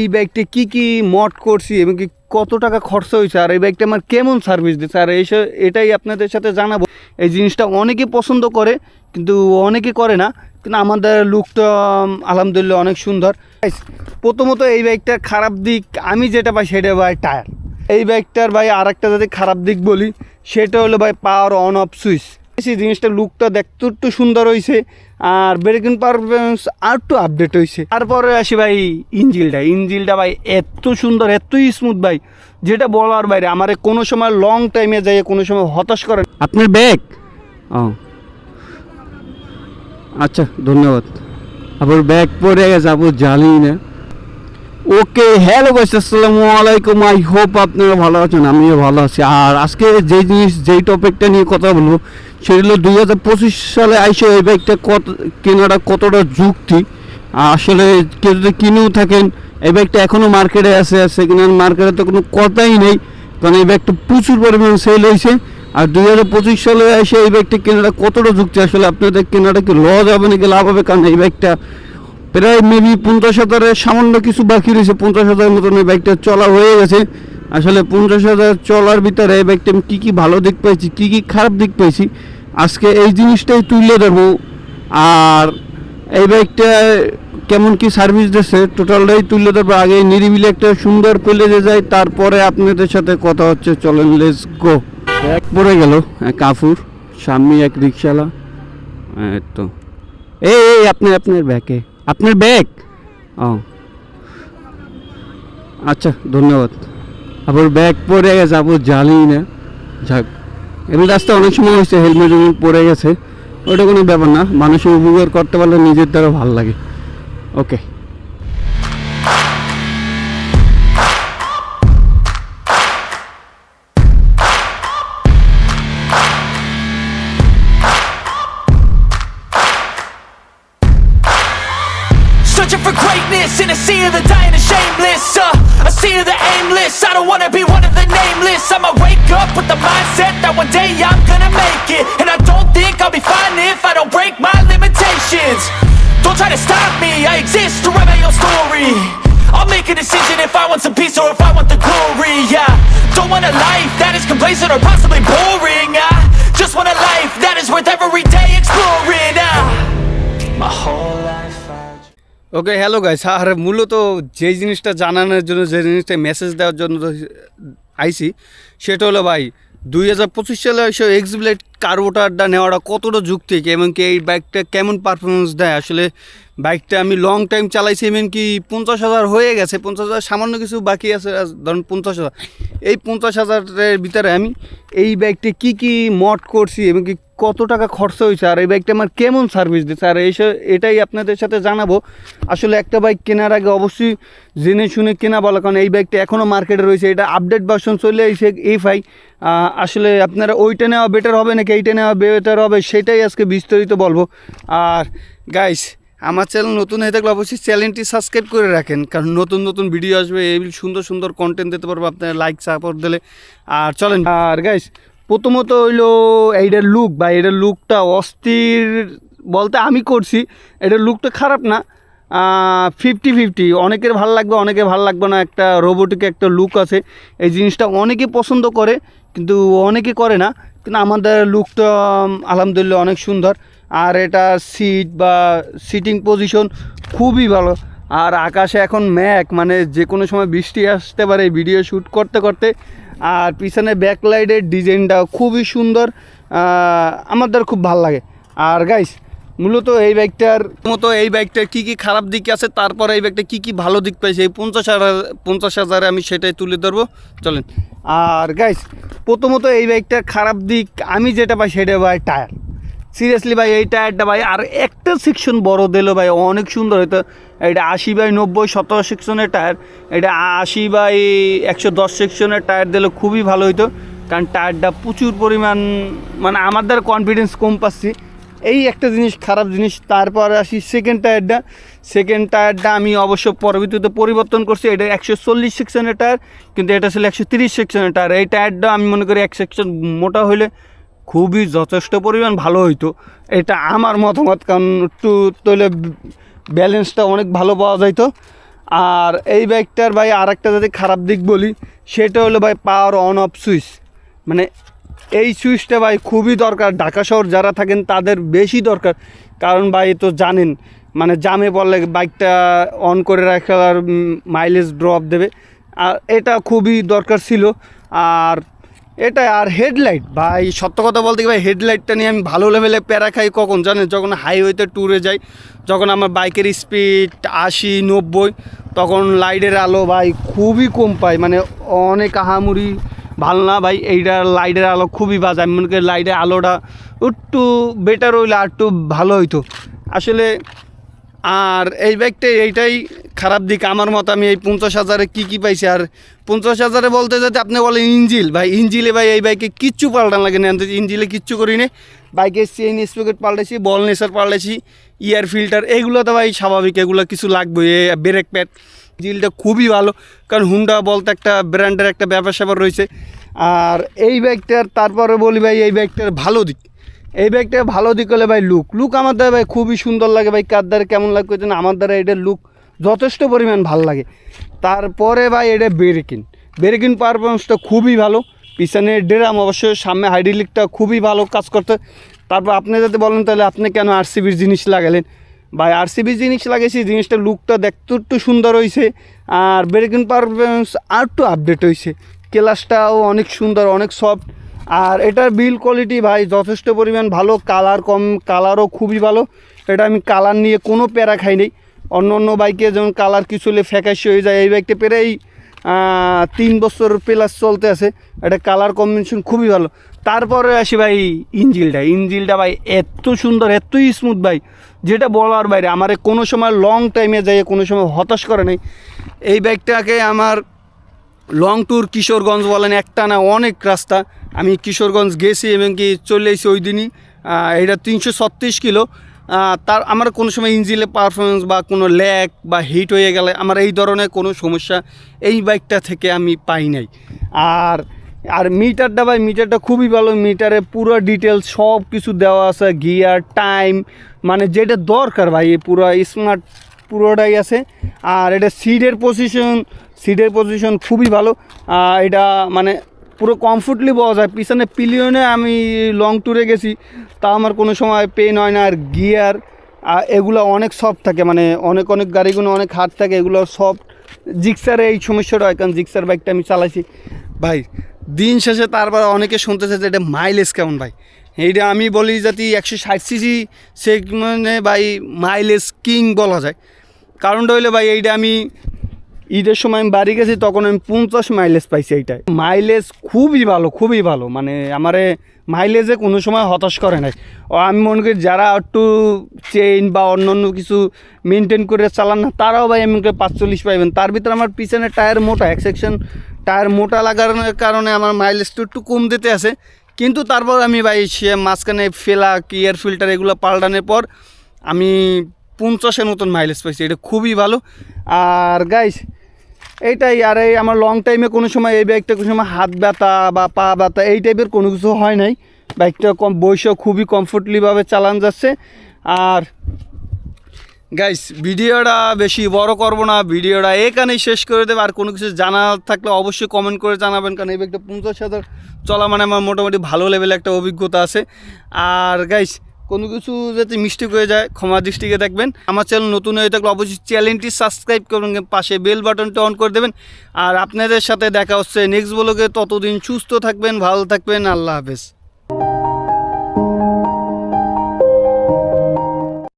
এই বাইকটা কি মড করছি এবং কি কত টাকা খরচ হয়েছে আর এই বাইকটা আমার কেমন সার্ভিস দিচ্ছে আর এটাই আপনাদের সাথে জানাবো। এই জিনিসটা অনেকে পছন্দ করে কিন্তু অনেকে করে না, কিন্তু আমাদের লুকটা আলহামদুলিল্লাহ অনেক সুন্দর। প্রথমত এই বাইকটার খারাপ দিক আমি যেটা পাই সেটা ভাই টায়ার। এই বাইকটার ভাই আর একটা যদি খারাপ দিক বলি সেটা হলো ভাই পাওয়ার অন অফ সুইচ। সেই জিনিসটা লুকটা দেখতে একটু সুন্দর হয়েছে আর ব্রেকিং পারফরমেন্স আর একটু আপডেট হয়েছে। তারপরে আসি ভাই ইঞ্জিলটা ভাই এত সুন্দর এতই স্মুথ ভাই যেটা বলার বাইরে। আমার কোনো সময় লং টাইমে যাই কোনো সময় হতাশ করেন। আপনার ব্যাগ আচ্ছা ধন্যবাদ। আপনার ব্যাগ পরে যাবো জানি না। ওকে হ্যালো গাইস, আসসালামু আলাইকুম। আই হোপ আপনারা ভালো আছেন, আমিও ভালো আছি। আর আজকে যেই টপিকটা নিয়ে কথা বলবো সেটা হলো 2025 সালে আইসে এই বাইকটা কেনাটা কতটা যুক্তি। আসলে কেউ যদি কিনেও থাকেন এই বাইকটা এখনও মার্কেটে আছে, সেকেন্ড হ্যান্ড মার্কেটে তো কোনো কথাই নেই, কারণ এই বাইকটা প্রচুর পরিমাণে সেল হয়েছে। আর 2025 সালে এসে এই বাইকটা কেনাটা কতটা যুক্তি, আসলে আপনাদের কেনাটা কি লস হবে নাকি লাভ হবে, কারণ এই বাইকটা প্রায় মেবি 50,000-এর সামান্য কিছু বাকি রয়েছে। 50,000 মতন এই বাইকটা চলা হয়ে গেছে। আসলে 50,000 চলার ভিতরে এই বাইকটা আমি কী ভালো দিক পাইছি কী খারাপ দিক পাইছি আজকে এই জিনিসটাই তুলে দেবো। আর এই বাইকটা কেমন কি সার্ভিস দিচ্ছে টোটালটাই তুলে দেবো। আগে নিরিবিলি একটা সুন্দর প্লেসে যাই, তারপরে আপনাদের সাথে কথা হচ্ছে। চলেন লেটস গো। ব্যাগ পড়ে গেল কাফুর সামনে এক রিক্সাওয়ালা। তো এই আপনার ব্যাগে আপনার ব্যাগ আচ্ছা ধন্যবাদ। আবার ব্যাগ পরে যাবো জানি না, যাক এমনি রাস্তা অনেক সময় হয়েছে হেলমেট পরে গেছে, ওটা কোনো ব্যাপার না। মানুষের উপকার করতে পারলে নিজের দ্বারা ভালো লাগে। ওকে searching for greatness in a sea of the dying and shameless, a sea of the aimless. I don't wanna be one of the nameless. I'ma wake up with the mindset that one day I'm gonna make it, and I don't think I'll be fine if I don't break my limitations. Don't try to stop me, I exist to write my own story. I'll make a decision if I want some peace or if I want the glory. Yeah, don't want a life that is complacent or possibly boring. I just want a life that is worth every day exploring. My whole life okay hello guys. আর মূলত যেই জিনিসটা জানানোর জন্য যে জিনিসটা message দেওয়ার জন্য আইসি সেটা হলো ভাই 2025 সালে এসে এক্সব্লেড কার্বোটারটা নেওয়াটা কতটা যুক্তি এবং কি এই বাইকটা কেমন পারফরমেন্স দেয়। আসলে বাইকটা আমি লং টাইম চালাইছি এবং কি 50,000 হয়ে গেছে, 50,000 সামান্য কিছু বাকি আছে, ধরুন 50,000। এই 50,000-এর ভিতরে আমি এই বাইকটা কি মড করছি এবং কি কত টাকা খরচ হয়েছে আর এই বাইকটা আমার কেমন সার্ভিস দিচ্ছে আর এটাই আপনাদের সাথে জানাবো। আসলে একটা বাইক কেনার আগে অবশ্যই জেনে শুনে কেনা বলা, কারণ এই বাইকটা এখনও মার্কেটে রয়েছে, এটা আপডেট ভার্সন চলে এসে এই আসলে আপনারা ওইটা নেওয়া বেটার হবে নাকি এইটা নেওয়া বেটার হবে সেটাই আজকে বিস্তারিত বলবো। আর গাইস আমার চ্যানেল নতুন হয়ে থাকলে অবশ্যই চ্যানেলটি সাবস্ক্রাইব করে রাখেন, কারণ নতুন ভিডিও আসবে, এই সুন্দর কন্টেন্ট দিতে পারবো আপনারা লাইক সাপোর্ট দিলে। আর চলেন। আর গাইস প্রথমত হইলো এইটার লুক বা এটার লুকটা অস্থির বলতে আমি করছি, এটার লুকটা খারাপ না, 50-50। অনেকের ভালো লাগবে অনেকের ভালো লাগবে না, একটা রোবোটিক একটা লুক আছে। এই জিনিসটা অনেকে পছন্দ করে কিন্তু অনেকে করে না, কিন্তু আমাদের লুকটা আলহামদুলিল্লাহ অনেক সুন্দর। আর এটা সিট বা সিটিং পজিশন খুবই ভালো। আর আকাশে এখন ম্যাঘ, মানে যে কোনো সময় বৃষ্টি আসতে পারে এই ভিডিও শ্যুট করতে। আর পিছনে ব্যাকলাইটের ডিজাইনটা খুবই সুন্দর, আমাদের খুব ভালো লাগে। আর গাইস মূলত এই বাইকটার কী খারাপ দিক আছে, তারপরে এই বাইকটা কী ভালো দিক পাইছে এই 50,000 আমি সেটাই তুলে ধরবো। চলেন। আর গাইস প্রথমত এই বাইকটার খারাপ দিক আমি যেটা পাই সেটা ভাই টায়ার। সিরিয়াসলি ভাই এই টায়ারটা ভাই আর একটা সেকশন বড় দিল ভাই অনেক সুন্দর হতো। এটা 80/90 17 সেকশনের টায়ার, এটা 80/110 সেকশনের টায়ার দিলে খুবই ভালো হতো, কারণ টায়ারটা প্রচুর পরিমাণ মানে আমাদের কনফিডেন্স কম পাচ্ছি, এই একটা জিনিস খারাপ জিনিস। তারপর আসি সেকেন্ড টায়ারটা আমি অবশ্য পরবর্তীতে পরিবর্তন করছি। এটা 140 সেকশনের টায়ার, কিন্তু এটা ছিল 130 সেকশনের টায়ার। এই টায়ারটা আমি মনে করি এক সেকশন মোটা হইলে খুবই যথেষ্ট পরিমাণ ভালো হইতো, এটা আমার মতামত, কারণ একটু তৈলে ব্যালেন্সটা অনেক ভালো পাওয়া যাইতো। আর এই বাইকটার ভাই আর একটা যদি খারাপ দিক বলি সেটা হলো ভাই পাওয়ার অন অফ সুইচ, মানে এই সুইচটা ভাই খুবই দরকার, ঢাকা শহর যারা থাকেন তাদের বেশি দরকার। কারণ ভাই তো জানেন মানে জামে পড়লে বাইকটা অন করে রাখার মাইলেজ ড্রপ দেবে, আর এটা খুবই দরকার ছিল। আর এটা আর হেডলাইট ভাই, সত্য কথা বলতে কি ভাই, হেডলাইটটা নিয়ে আমি ভালো লেভেলে প্যারা খাই কখন জানেন, যখন হাইওয়েতে ট্যুরে যাই, যখন আমার বাইকের স্পিড 80-90, তখন লাইটের আলো ভাই খুবই কম পাই, মানে অনেক আহামরি ভালো না ভাই। এইটার লাইটের আলো খুবই বাজে, আমি মনে করি লাইটের আলোটা একটু বেটার হইলে আর একটু ভালো হইতো আসলে। আর এই বাইকটা এইটাই খারাপ দিক আমার মতো। আমি এই 50,000-এ কী পাইছি, আর 50,000-এ বলতে যদি আপনি বলেন ইঞ্জিল, ভাই ইঞ্জিলে ভাই এই বাইকে কিচ্ছু পাল্টান লাগে না, ইঞ্জিলে কিচ্ছু করি নি। বাইকের চেইন স্প্রকেট পাল্টেছি, বল নেসার পাল্টেছি, ইয়ার ফিল্টার এগুলো তো ভাই স্বাভাবিক, এগুলো কিছু লাগবে। ব্রেক প্যাড, ইঞ্জিলটা খুবই ভালো, কারণ হুন্ডা বলতে একটা ব্র্যান্ডের একটা ব্যাপার স্যাপার রয়েছে। আর এই বাইকটার তারপরে বলি ভাই এই বাইকটার ভালো দিক, এই ব্যাগটা ভালো দিক হলে ভাই লুক আমার দ্বারা ভাই খুবই সুন্দর লাগে ভাই। কার দ্বারা কেমন লাগবে না, আমার দ্বারা এটার লুক যথেষ্ট পরিমাণ ভালো লাগে। তারপরে ভাই এটা ব্রেকিং পারফরমেন্সটা খুবই ভালো, পিছনে ড্রাম অবশ্যই, সামনে হাইড্রোলিকটা খুবই ভালো কাজ করতে। তারপর আপনি যদি বলেন তাহলে আপনি কেন আরসিবির জিনিস লাগালেন, ভাই আরসিবির জিনিস লাগাইছি, জিনিসটা লুকটা দেখতে একটু সুন্দর হয়েছে, আর ব্রেকিং পারফরমেন্স আর একটু আপডেট হয়েছে, ক্লাসটাও অনেক সুন্দর, অনেক সফট। আর এটার বিল কোয়ালিটি ভাই যথেষ্ট পরিমাণ ভালো, কালারও খুবই ভালো। এটা আমি কালার নিয়ে কোনো প্যারা খাই নেই। অন্য বাইকে যেমন কালার কিছু হলে ফ্যাকাশি হয়ে যায়, এই বাইকটা প্রায় 3 বছর প্লাস চলতে আছে, এটা কালার কম্বিনেশন খুবই ভালো। তারপরে আসি ভাই ইঞ্জিলটা ভাই এত সুন্দর, এতই স্মুথ ভাই, যেটা বলার বাইরে। আমার কোনো সময় লং টাইমে যাই, কোনো সময় হতাশ করে নাই। এই বাইকটাকে আমার লং ট্যুর কিশোরগঞ্জ বলেন, একটা না অনেক রাস্তা আমি কিশোরগঞ্জ গেছি, এবং কি চলে এসেছি ওই দিনই। এটা 336 কিলো। তার আমার কোনো সময় ইঞ্জিনে পারফরমেন্স বা কোনো ল্যাগ বা হিট হয়ে গেলে আমার এই ধরনের কোনো সমস্যা এই বাইকটা থেকে আমি পাই নাই। আর মিটারটা ভাই, মিটারটা খুবই ভালো, মিটারে পুরো ডিটেলস সব কিছু দেওয়া আছে, গিয়ার টাইম, মানে যেটা দরকার ভাই পুরো স্মার্ট পুরোটাই আছে। আর এটা সিটের পজিশন খুবই ভালো, এটা মানে পুরো কমফোর্টলি পাওয়া যায়। পিছনে পিলিয়নে আমি লং ট্যুরে গেছি, তা আমার কোনো সময় পেন হয় না। আর গিয়ার এগুলো অনেক সফট থাকে, মানে অনেক গাড়িগুলো অনেক হার্ড থাকে, এগুলো সফট। জিক্সারে এই সমস্যাটা হয়, কারণ জিক্সার বাইকটা আমি চালাইছি ভাই। দিন শেষে তারপর অনেকে শুনতেছে যে এটা মাইলেজ কেমন ভাই, এইটা আমি বলি যদি 160 সিসি সেগমেন্টে ভাই মাইলেজ কিং বলা যায়। কারণটা হইলে ভাই এইটা আমি ঈদের সময় আমি বাড়ি গেছি, তখন আমি 50 মাইলেজ পাইছি। এইটাই মাইলেজ খুবই ভালো, মানে আমারে মাইলেজে কোনো সময় হতাশ করে নাই। ও আমি মনে করি যারা একটু চেইন বা অন্য কিছু মেনটেন করে চালান না, তারাও ভাই আমি 45 পাইবেন। তার ভিতরে আমার পিছনে টায়ার মোটা, এক সেকশন টায়ার মোটা লাগার কারণে আমার মাইলেজটা একটু কম দিতে আছে। কিন্তু তারপর আমি ভাই সে মাঝখানে এয়ার ফিল্টার এগুলো পাল্টানোর পর আমি 50-এর মতন মাইলেজ পাইছি, এটা খুবই ভালো। আর গাইস এইটাই। আর এই আমার লং টাইমে কোনো সময় এই বাইকটা কোনো সময় হাত ব্যথা বা পা ব্যথা এই টাইপের কোনো কিছু হয় নাই। বাইকটা বয়সেও খুবই কমফোর্টলিভাবে চালান যাচ্ছে। আর গাইস ভিডিওটা বেশি বড় করব না, ভিডিওটা এখানেই শেষ করে দেবে। আর কোনো কিছু জানা থাকলে অবশ্যই কমেন্ট করে জানাবেন, কারণ এই বাইকটা 50,000 চলা মানে আমার মোটামুটি ভালো লেভেলে একটা অভিজ্ঞতা আছে। আর গাইস কোনো কিছু যাতে মিস্টেক হয়ে যায় ক্ষমা দৃষ্টিকে দেখবেন। আমার চ্যানেল নতুন হয়ে থাকলে অবশ্যই চ্যানেলটি সাবস্ক্রাইব করবেন, পাশে বেল বাটনটা অন করে দেবেন। আর আপনাদের সাথে দেখা হচ্ছে নেক্সট ব্লগে, ততদিন সুস্থ থাকবেন, ভালো থাকবেন, আল্লাহ হাফেজ।